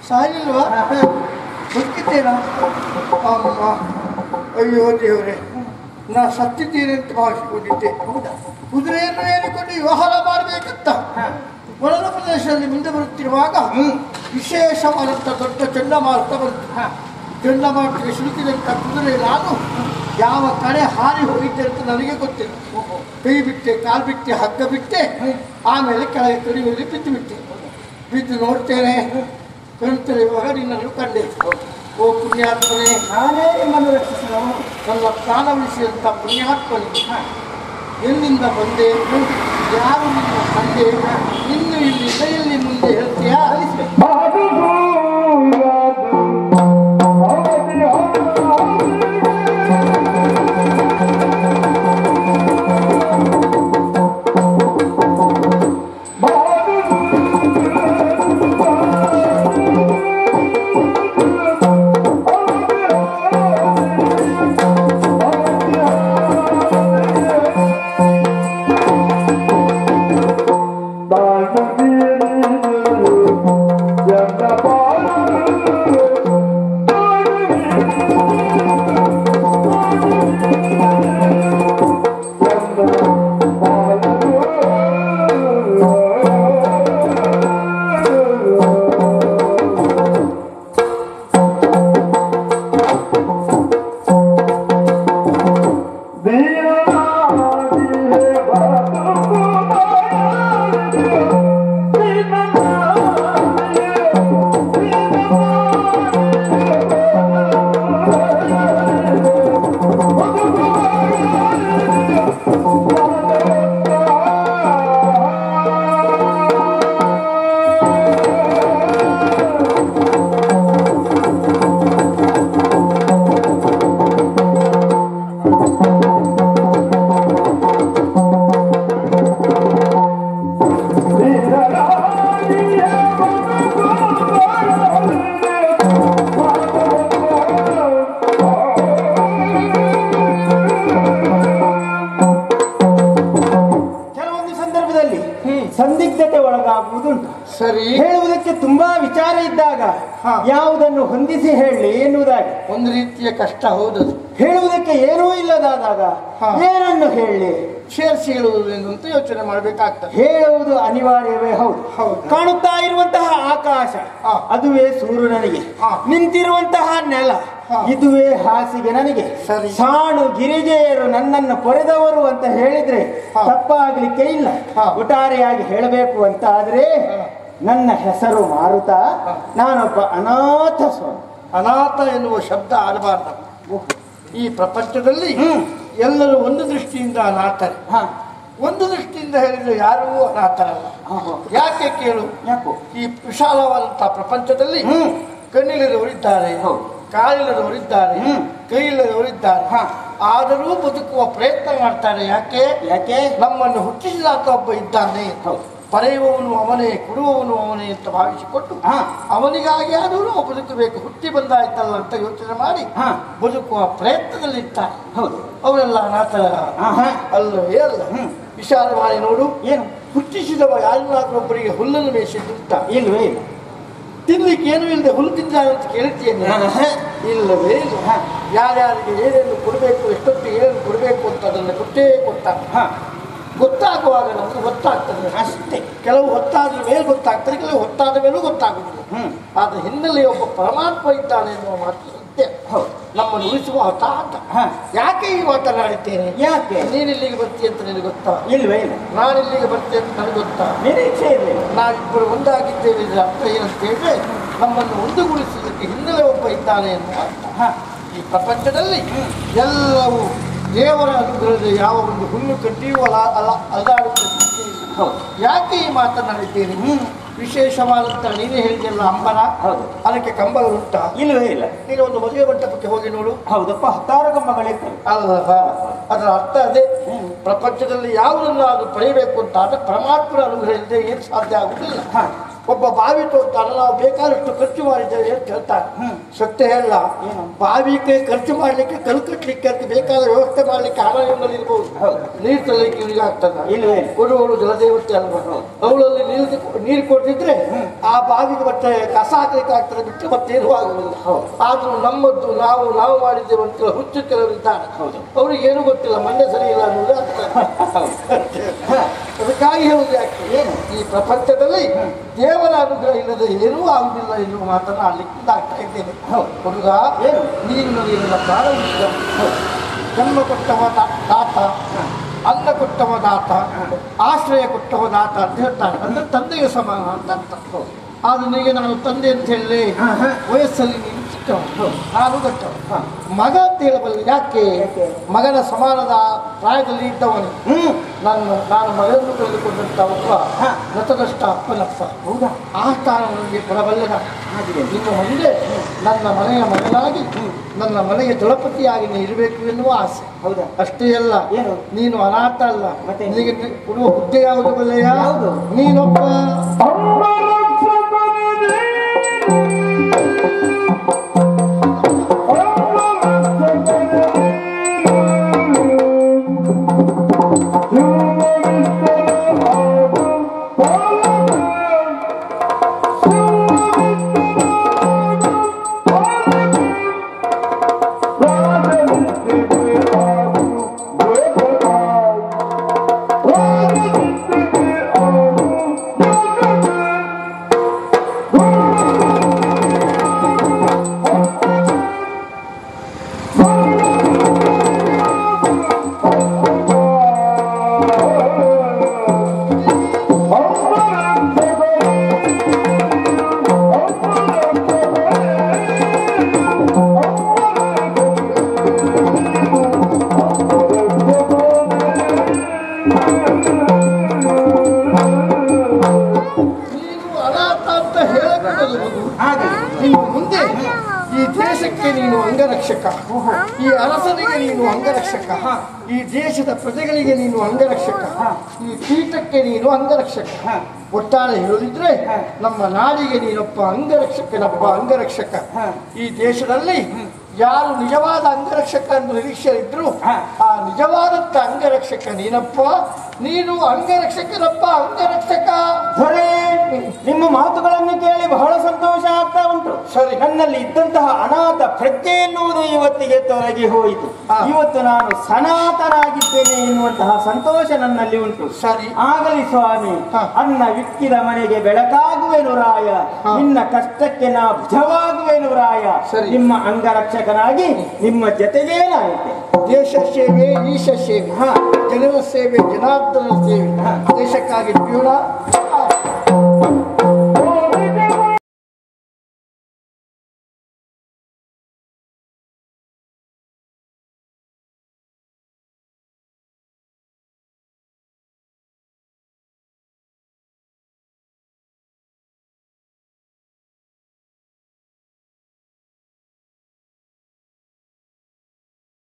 ಸಾಯಿಲ್ವಾ ಬದುಕಿದ್ದೇನಾ? ಅಯ್ಯೋ ದೇವರೇ, ನಾ ಸತ್ತಿದ್ದೇನೆ ಅಂತ ಭಾವಿಸಿಕೊಂಡಿದ್ದೆ. ಕುದುರೆಯನ್ನು ಏರಿಕೊಂಡು ವ್ಯವಹಾರ ಮಾಡಬೇಕಂತ ಹೊರದ ಪ್ರದೇಶದಲ್ಲಿ ಮುಂದೆ ಬರುತ್ತಿರುವಾಗ ವಿಶೇಷವಾದಂಥ ದೊಡ್ಡ ಚಂಡಮಾರುತ ಬಂತು. ಚಂಡಮಾರುತಕ್ಕೆ ಸಿಲುಕಿದಂಥ ಕುದುರೆ ನಾನು ಯಾವ ಕಡೆ ಹಾರಿ ಹೋಗಿದ್ದೆ ಅಂತ ನನಗೆ ಗೊತ್ತಿಲ್ಲ. ಕೈ ಬಿಟ್ಟೆ, ಕಾಲು ಬಿಟ್ಟೆ, ಹಗ್ಗ ಬಿಟ್ಟೆ, ಆಮೇಲೆ ಕೆಳಗೆ ಕಡಿಮೆಯಲ್ಲಿ ಬಿದ್ದು ಬಿಟ್ಟೆ. ಬಿದ್ದು ನೋಡ್ತೇನೆ, ಕಣ್ತರೆಯುವಾಗ ನಿನ್ನನ್ನು ಕಂಡೆ. ಓ ಪುಣ್ಯಾತ್ಮನೇ, ನಾನೇ ನಿಮ್ಮನ್ನು ರಕ್ಷಿಸಿದ ನನ್ನ ಪ್ರಾಣ ಉಳಿಸಿದಂಥ ಪುಣ್ಯಾತ್ಮನಿಗೆ ಎಲ್ಲಿಂದ ಬಂದೆ, ಯಾರು ನಿನ್ನ ತಂದೆ, ಇನ್ನು ಇಲ್ಲಿ ಕೈಯಲ್ಲಿ ಮುಂದೆ ಹೇಳ್ತೀಯಾ? ಸಂದಿಗ್ಧತೆ ಒಳಗಾಗುವುದುಂಟು. ಸರಿ, ಹೇಳುವುದಕ್ಕೆ ತುಂಬಾ ವಿಚಾರ ಇದ್ದಾಗ ಯಾವುದನ್ನು ಹೊಂದಿಸಿ ಹೇಳಿ ಎನ್ನುವುದಾಗಿ ಒಂದು ರೀತಿಯ ಕಷ್ಟ. ಹೌದು, ಹೇಳುವುದಕ್ಕೆ ಏನೂ ಇಲ್ಲದಾದಾಗ ಏನನ್ನು ಹೇಳಿ ಸೇರಿಸಿ ಹೇಳುವುದು ಅಂತ ಯೋಚನೆ ಮಾಡಬೇಕಾಗ್ತದೆ. ಹೇಳುವುದು ಅನಿವಾರ್ಯವೇ. ಹೌದು, ಕಾಣುತ್ತಾ ಇರುವಂತಹ ಆಕಾಶ ಅದುವೇ ಸೂರ್ಯ ನನಗೆ, ನಿಂತಿರುವಂತಹ ನೆಲ ಇದುವೇ ಹಾಸಿಗೆ ನನಗೆ, ಸಾಣು ಗಿರಿಜೆಯರು ನನ್ನನ್ನು ಪೊರೆದವರು ಅಂತ ಹೇಳಿದ್ರೆ ತಪ್ಪಾಗ್ಲಿಕ್ಕೆ ಇಲ್ಲ. ಒಟ್ಟಾರೆಯಾಗಿ ಹೇಳಬೇಕು ಅಂತ ಆದ್ರೆ ನನ್ನ ಹೆಸರು ಮಾರುತ, ನಾನೊಬ್ಬ ಅನಾಥ ಸ್ವಾಮಿ. ಅನಾಥ ಎನ್ನುವ ಶಬ್ದ ಆಡಬಾರ್ದು. ಈ ಪ್ರಪಂಚದಲ್ಲಿ ಎಲ್ಲರೂ ಒಂದು ದೃಷ್ಟಿಯಿಂದ ಅನಾಥರೆ. ಒಂದು ದೃಷ್ಟಿಯಿಂದ ಹೇಳಿದ್ರೆ ಯಾರೂ ಅನಾಥರಲ್ಲ. ಯಾಕೆ ಕೇಳು? ಈ ವಿಶಾಲವಾದಂತಹ ಪ್ರಪಂಚದಲ್ಲಿ ಕಣ್ಣಿಲ್ಲದವರಿದ್ದಾರೆ, ಕಾಲಿಲ್ಲದವರಿದ್ದಾರೆ, ಕೈ ಇಲ್ಲದವರಿದ್ದಾರೆ. ಆದರೂ ಬದುಕುವ ಪ್ರಯತ್ನ ಮಾಡ್ತಾರೆ. ಯಾಕೆ? ನಮ್ಮನ್ನು ಹುಟ್ಟಿಸಿದಾತ ಒಬ್ಬ ಇದ್ದಾನೆ. ಪಡೆಯುವವನು ಅವನೇ, ಕೊಡುವವನು ಅವನೇ ಅಂತ ಭಾವಿಸಿಕೊಟ್ಟು ಅವನಿಗಾಗಿ ಆದರೂ ಬದುಕಬೇಕು. ಹುಟ್ಟಿ ಬಂದಾಯ್ತಲ್ಲ ಅಂತ ಯೋಚನೆ ಮಾಡಿ ಬದುಕುವ ಪ್ರಯತ್ನದಲ್ಲಿರ್ತಾರೆ. ಅವರೆಲ್ಲ ಅನಾಥ ಅಲ್ಲವೇ ಅಲ್ಲ. ವಿಚಾರ ಮಾಡಿ ನೋಡು. ಏನು ಹುಟ್ಟಿಸಿದವ ಯಾರನ್ನಾದ್ರೂ ಒಬ್ಬರಿಗೆ ಹುಲ್ಲನ್ನು ಮೇಯಿಸಿದ್ದ ಇಲ್ವೇ ಇಲ್ಲ. ತಿನ್ಲಿಕ್ಕೆ ಏನೂ ಇಲ್ಲದೆ ಹುಲ್ಲು ತಿಂದಾರೆ ಅಂತ ಕೇಳ್ತೀನಿ? ಇಲ್ಲವೇ ಇಲ್ಲ. ಯಾರ್ಯಾರಿಗೆ ಏನೇನು ಕೊಡಬೇಕು, ಎಷ್ಟೊತ್ತಿಗೆ ಏನೇನು ಕೊಡಬೇಕು ಅಂತ ಅದನ್ನು ಕೊಟ್ಟೇ ಕೊಟ್ಟ. ಗೊತ್ತಾಗುವಾಗ ನಮ್ಗೆ ಗೊತ್ತಾಗ್ತದೆ ಅಷ್ಟೇ. ಕೆಲವು ಹೊತ್ತಾದ ಮೇಲೆ ಗೊತ್ತಾಗ್ತದೆ, ಕೆಲವು ಹೊತ್ತಾದ ಮೇಲೂ ಗೊತ್ತಾಗುದಿಲ್ಲ. ಆದ್ರೆ ಹಿನ್ನೆಲೆ ಒಬ್ಬ ಪರಮಾತ್ಮ ಇದ್ದಾನೆ ಎನ್ನುವ ಮಾತು ಸತ್ಯ. ನಮ್ಮನ್ನು ಉಳಿಸುವ ಹಠ ಅಂತ. ಯಾಕೆ ಈ ಮಾತನಾಡಿದ್ದೇನೆ? ಯಾಕೆ ನೀನಿಲ್ಲಿಗೆ ಬರ್ತೀಯ ಅಂತ ನಿನಗೆ ಗೊತ್ತಾ? ಇಲ್ವೇ ಇಲ್ಲ. ನಾನಿಲ್ಲಿಗೆ ಬರ್ತೀಯ ಅಂತ ನನಗೆ ಗೊತ್ತಾ? ನಿರೀಕ್ಷೆ ಇದೆ. ನಾವಿಬ್ಬರು ಒಂದಾಗಿದ್ದೇವೆ. ಇದರ ಅರ್ಥ ಏನಂತ ಹೇಳಿದ್ರೆ ನಮ್ಮನ್ನು ಒಂದುಗೂಡಿಸುವುದಕ್ಕೆ ಹಿನ್ನೆಲೆ ಒಬ್ಬ ಇದ್ದಾನೆ ಎನ್ನುವ ಅರ್ಥ. ಈ ಪ್ರಪಂಚದಲ್ಲಿ ಎಲ್ಲವೂ ದೇವರ ಅನುಗ್ರಹದ ಯಾವ ಒಂದು ಹುಲ್ಲು ಕಟ್ಟಿಯೂ ಅಲ್ಲಾಡುತ್ತದೆ. ಯಾಕೆ ಈ ಮಾತನಾಡಿದ್ದೀರಿ? ವಿಶೇಷವಾದಂತ ನೀನೇ ಹೇಳಿದೆಲ್ಲ ಅಂಬರ, ಅದಕ್ಕೆ ಕಂಬಗಳುಂಟ? ಇಲ್ಲವೇ ಇಲ್ಲ. ನೀನು ಒಂದು ಮದುವೆ ಮಂಟಪಕ್ಕೆ ಹೋಗಿ ನೋಡು. ಹೌದಪ್ಪ, 16 ಕಂಬಗಳಿರ್ತವೆ. ಅಲ್ಲ, ಅದರ ಅರ್ಥ ಅದೇ. ಪ್ರಪಂಚದಲ್ಲಿ ಯಾವುದನ್ನು ಅದು ಪಡೆಯಬೇಕು ಅಂತ ಆದ್ರೆ ಪರಮಾತ್ಮನ ಅನುಗ್ರಹ ಇಲ್ಲದೆ ಏನು ಸಾಧ್ಯ ಆಗುದಿಲ್ಲ. ಒಬ್ಬ ಬಾವಿ ತೋರ್ತಾನೆ, ನಾವು ಬೇಕಾದಷ್ಟು ಖರ್ಚು ಮಾಡಿದ್ದೇವೆ ಅಂತ ಹೇಳ್ತಾನೆ. ಸತ್ಯ ಹೇಳ, ಬಾವಿಗೆ ಖರ್ಚು ಮಾಡ್ಲಿಕ್ಕೆ, ಕಲ್ಲು ಕಟ್ಟಲಿಕ್ಕೆ ಅಂತ ಬೇಕಾದ ವ್ಯವಸ್ಥೆ ಮಾಡ್ಲಿಕ್ಕೆ ಹಣ ಇರ್ಬೋದು. ನೀರು ತರಲಿಕ್ಕೆ ಇವರಿಗೆ ಆಗ್ತದೆ. ಕೊಡುವಳು ಜಲದೇವತೆ ಅಲ್ವಾ, ಅವಳಲ್ಲಿ ನೀರು ಕೊಟ್ಟಿದ್ರೆ ಆ ಬಾವಿಗೆ ಮತ್ತೆ ಕಸ ಹಾಕ್ಲಿಕ್ಕೆ ಆಗ್ತದೆ ಬಿಟ್ಟು ಮತ್ತೆ ಏನು ಆಗುದಿಲ್ಲ. ಆದ್ರೂ ನಮ್ಮದ್ದು ನಾವು ಮಾಡಿದ್ದೇವೆ ಅಂತ ಹುಚ್ಚು ಕೆಲವರಿದ್ದಾರೆ. ಅವ್ರಿಗೆ ಏನು ಗೊತ್ತಿಲ್ಲ, ಮಂಡ್ಯ ಸರಿ ಇಲ್ಲ ಅನ್ನೋದು ಆಗ್ತದೆ. ಅದಕ್ಕಾಗಿ ಹೇಳುದು ಯಾಕೆ, ಈ ಪ್ರಪಂಚದಲ್ಲಿ ದೇವರ ಅನುಗ್ರಹ ಇಲ್ಲದೆ ಏನೂ ಆಗುದಿಲ್ಲ ಎನ್ನುವ ಮಾತನ್ನು ಆಡ್ಲಿಕ್ಕೆ ಆಗ್ತಾ ಇದ್ದೇನೆ. ಹುಡುಗ, ನೀನು ನನ್ನ ಪ್ರಾಣ ಉಳಿಸಿದ, ಜನ್ಮ ಕೊಟ್ಟವ ದಾತ, ಅನ್ನ ಕೊಟ್ಟವ ದಾತ, ಆಶ್ರಯ ಕೊಟ್ಟವ ದಾತ ಅಂತ ಹೇಳ್ತಾನೆ. ಅಂದ್ರೆ ತಂದೆಗೆ ಸಮಾನ ಅಂತ ಅರ್ಥ. ಆದ್ರೆ ನಿನಗೆ ನಾನು ತಂದೆ ಅಂತ ಹೇಳಿ ವಯಸ್ಸಲ್ಲಿ ನೀನು ಚಿಕ್ಕವ, ನಾನು ದೊಡ್ಡವ. ಮಗ ಅಂತ ಹೇಳಬಲ್ಲ. ಯಾಕೆ? ಮಗನ ಸಮಾನದ ಪ್ರಾಯದಲ್ಲಿ ಇದ್ದವನು ನಾನು ಮಗನನ್ನು ಕಳೆದುಕೊಂಡಂತ ಒಬ್ಬ ನತದಷ್ಟ ಅಪ್ಪನಪ್ಪ. ಹೌದಾ? ಆ ಕಾರಣ ನನಗೆ ಕೊಡಬಲ್ಲದ. ಇನ್ನು ಮುಂದೆ ನನ್ನ ಮನೆಯ ಮಗನಾಗಿ, ನನ್ನ ಮನೆಗೆ ದಳಪತಿಯಾಗಿ ನೀನು ಇರಬೇಕು ಎನ್ನುವ ಆಸೆ. ಹೌದಾ? ಅಷ್ಟೇ ಅಲ್ಲ, ನೀನು ಅನಾಥ ಅಲ್ಲ. ನಿನಗೆ ಕೊಡುವ ಹುದ್ದೆ ಯಾವುದು ಬಲ್ಲೆಯ? ನೀನೊಬ್ಬ ಈ ಅರಸನಿಗೆ ನೀನು ಅಂಗರಕ್ಷಕ, ಈ ದೇಶದ ಪ್ರಜೆಗಳಿಗೆ ನೀನು ಅಂಗರಕ್ಷಕ, ಈ ಪೀಠಕ್ಕೆ ನೀನು ಅಂಗರಕ್ಷಕ. ಒಟ್ಟಾರೆ ಹೇಳುದಿದ್ರೆ ನಮ್ಮ ನಾಡಿಗೆ ನೀನೊಬ್ಬ ಅಂಗರಕ್ಷಕ. ಈ ದೇಶದಲ್ಲಿ ಯಾರು ನಿಜವಾದ ಅಂಗರಕ್ಷಕ ಎಂದು ನಿರೀಕ್ಷೆ ಇದ್ರು, ಆ ನಿಜವಾದಂತ ಅಂಗರಕ್ಷಕ ನೀನಪ್ಪ. ನೀನು ಅಂಗರಕ್ಷಕನಪ್ಪ, ಅಂಗರಕ್ಷಕ. ನಿಮ್ಮ ಮಾತುಗಳನ್ನು ಕೇಳಿ ಬಹಳ ಸಂತೋಷ ಆಗ್ತಾ ಉಂಟು. ಸರಿ, ನನ್ನಲ್ಲಿ ಇದ್ದಂತಹ ಅನಾಥ ಪ್ರಜ್ಞೆ ಎನ್ನುವುದು ಇವತ್ತಿಗೆ ತೊಲಗಿ ಹೋಯಿತು. ಇವತ್ತು ನಾನು ಸನಾತನಾಗಿದ್ದೇನೆ ಎನ್ನುವಂತಹ ಸಂತೋಷ ನನ್ನಲ್ಲಿ ಉಂಟು. ಸರಿ, ಆಗಲಿ ಸ್ವಾಮಿ. ಅನ್ನ ವಿಕ್ಕಿದ ಮನೆಗೆ ಬೆಳಕಾಗುವೆನು ರಾಯ, ನಿನ್ನ ಕಷ್ಟಕ್ಕೆ ನಾ ಭುಜವಾಗುವೆನು ರಾಯ. ನಿಮ್ಮ ಅಂಗರಕ್ಷಕನಾಗಿ ನಿಮ್ಮ ಜೊತೆಗೇ ನಾಯಿತೆ. ದೇಶ ಸೇವೆ, ಈಶ ಸೇವೆ, ಜನರ ಸೇವೆ, ಜನಾರ್ದನ ಸೇವೆ. ದೇಶಕ್ಕಾಗಿ ಜೀವನ